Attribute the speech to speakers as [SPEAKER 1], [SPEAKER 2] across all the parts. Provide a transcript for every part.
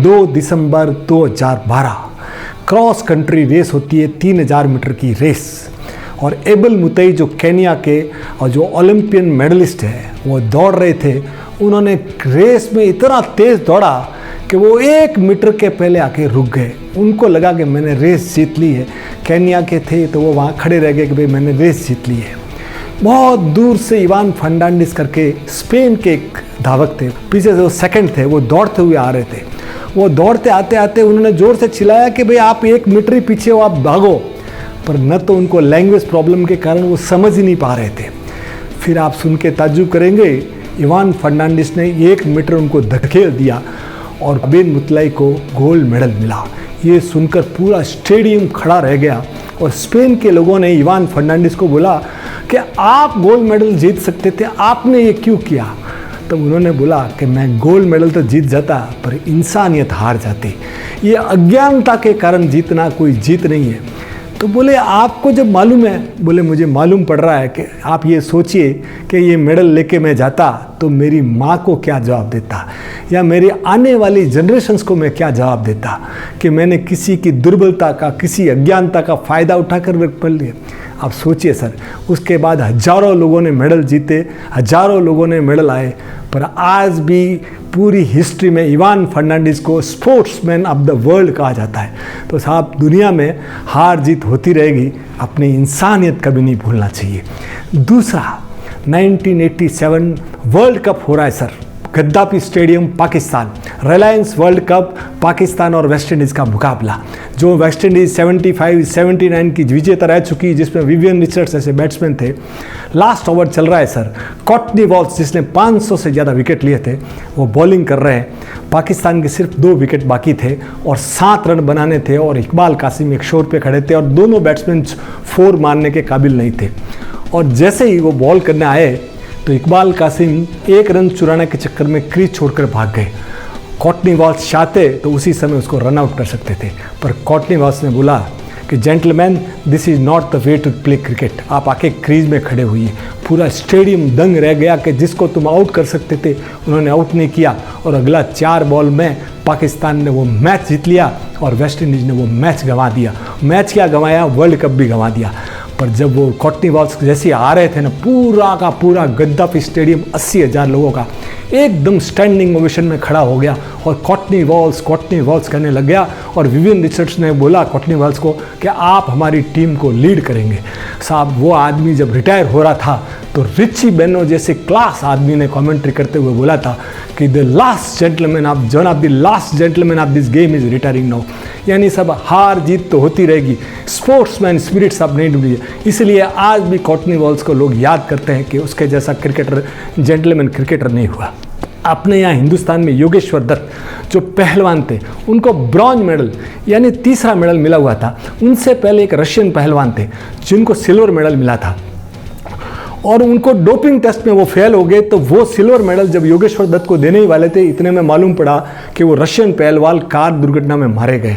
[SPEAKER 1] 2 दिसंबर 2012 cross country race होती है, 3000 metre की रेस। और एबल मुतई जो केनिया के और जो ओलंपियन मेडलिस्ट है वो दौड़ रहे थे। उन्होंने रेस में इतना तेज़ दौड़ा कि वो 1 मीटर के पहले आके रुक गए। उनको लगा कि मैंने रेस जीत ली है। केनिया के थे तो वो वहाँ खड़े रह गए कि भाई मैंने रेस जीत ली है। बहुत दूर से इवान फर्नांडिस करके स्पेन के एक धावक थे, पीछे से वो सेकंड थे, वो दौड़ते हुए आ रहे थे। वो दौड़ते आते आते उन्होंने ज़ोर से चिल्लाया कि भाई आप 1 मीटर ही पीछे हो, आप भागो। पर न तो उनको लैंग्वेज प्रॉब्लम के कारण वो समझ ही नहीं पा रहे थे। फिर आप सुन के ताज्जुब करेंगे, इवान फर्नांडिस ने 1 मीटर उनको धकेल दिया और बेन मुतलाई को गोल्ड मेडल मिला। ये सुनकर पूरा स्टेडियम खड़ा रह गया और स्पेन के लोगों ने इवान फर्नांडिस को बोला कि आप गोल्ड मेडल जीत सकते थे, आपने ये क्यों किया? तब उन्होंने बोला कि मैं गोल्ड मेडल तो जीत जाता पर इंसानियत हार जाती। ये अज्ञानता के कारण जीतना कोई जीत नहीं है। तो बोले आपको जब मालूम है, बोले मुझे मालूम पड़ रहा है कि आप ये सोचिए कि ये मेडल लेके मैं जाता तो मेरी माँ को क्या जवाब देता या मेरी आने वाली जनरेशन्स को मैं क्या जवाब देता कि मैंने किसी की दुर्बलता का, किसी अज्ञानता का फ़ायदा उठाकर वर्क कर लिया। आप सोचिए सर, उसके बाद हज़ारों लोगों ने मेडल जीते, हज़ारों लोगों ने मेडल आए, पर आज भी पूरी हिस्ट्री में इवान फर्नांडिस को स्पोर्ट्समैन ऑफ द वर्ल्ड कहा जाता है। तो साहब दुनिया में हार जीत होती रहेगी, अपनी इंसानियत कभी नहीं भूलना चाहिए। दूसरा, 1987 वर्ल्ड कप हो रहा है sir, Gaddafi stadium Pakistan, Reliance world cup, Pakistan और वेस्ट इंडीज़ का मुकाबला। जो वेस्ट इंडीज़ 75-79 की विजेता रह चुकी, जिसमें विवियन रिचर्ड्स ऐसे बैट्समैन थे। लास्ट ओवर चल रहा है सर, कॉटनी वॉल्स जिसने 500 से ज़्यादा विकेट लिए थे वो बॉलिंग कर रहे हैं। पाकिस्तान के सिर्फ 2 विकेट बाकी थे और 7 रन बनाने थे और इकबाल कासिम एक शोर पे खड़े थे और दोनों बैट्समैन 4 मारने के काबिल नहीं थे। और जैसे ही वो बॉल करने आए तो इकबाल कासिम 1 रन चुराने के चक्कर में क्रीज छोड़कर भाग गए। कॉटनी वॉल्स चाहते तो उसी समय उसको रन आउट कर सकते थे, पर कॉटनी वॉल्स ने बोला कि gentleman this is not the way to play cricket. आप आके क्रीज में खड़े हुई। पूरा स्टेडियम दंग रह गया कि जिसको तुम आउट कर सकते थे उन्होंने आउट नहीं किया और अगला 4 बॉल में पाकिस्तान ने वो मैच जीत लिया और वेस्ट इंडीज़ ने वो मैच गंवा दिया। मैच क्या गंवाया, वर्ल्ड कप भी गंवा दिया। पर जब वो कॉटनी वॉल्स जैसे आ रहे थे ना, पूरा का पूरा गद्दाफी स्टेडियम 80,000 लोगों का एकदम स्टैंडिंग ओवेशन में खड़ा हो गया और कॉटनी वॉल्स कहने लग गया। और विवियन रिचर्ड्स ने बोला कॉटनी वॉल्स को कि आप हमारी टीम को लीड करेंगे। साहब वो आदमी जब रिटायर हो रहा था तो रिची बेनो जैसे क्लास आदमी ने कमेंट्री करते हुए बोला था कि the last gentleman of this game is retiring now. यानी सब हार जीत तो होती रहेगी, स्पोर्ट्समैन स्पिरिट सब नहीं डूबी। इसलिए आज भी कॉटनी वॉल्स को लोग याद करते हैं कि उसके जैसा क्रिकेटर, जेंटलमैन क्रिकेटर नहीं हुआ। अपने यहाँ हिंदुस्तान में योगेश्वर दत्त जो पहलवान थे उनको ब्रॉन्ज मेडल यानी 3रा मेडल मिला हुआ था। उनसे पहले एक रशियन पहलवान थे जिनको सिल्वर मेडल मिला था और उनको डोपिंग टेस्ट में वो फेल हो गए। तो वो सिल्वर मेडल जब योगेश्वर दत्त को देने ही वाले थे, इतने में मालूम पड़ा कि वो रशियन पहलवान कार दुर्घटना में मारे गए।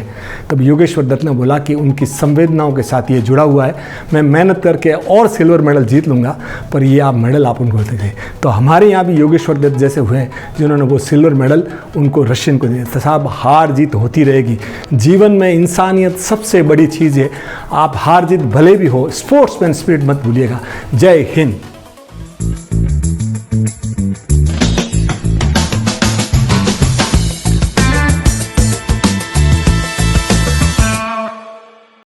[SPEAKER 1] तब योगेश्वर दत्त ने बोला कि उनकी संवेदनाओं के साथ ये जुड़ा हुआ है, मैं मेहनत करके और सिल्वर मेडल जीत लूँगा, पर ये आप मेडल आप उनको देते थे। तो हमारे यहाँ भी योगेश्वर दत्त जैसे हुए जिन्होंने वो सिल्वर मेडल उनको रशियन को दिया। तो साहब हार जीत होती रहेगी, जीवन में इंसानियत सबसे बड़ी चीज़ है। आप हार जीत भले भी हो, स्पोर्ट्समैन स्पिरिट मत भूलिएगा। जय हिंद।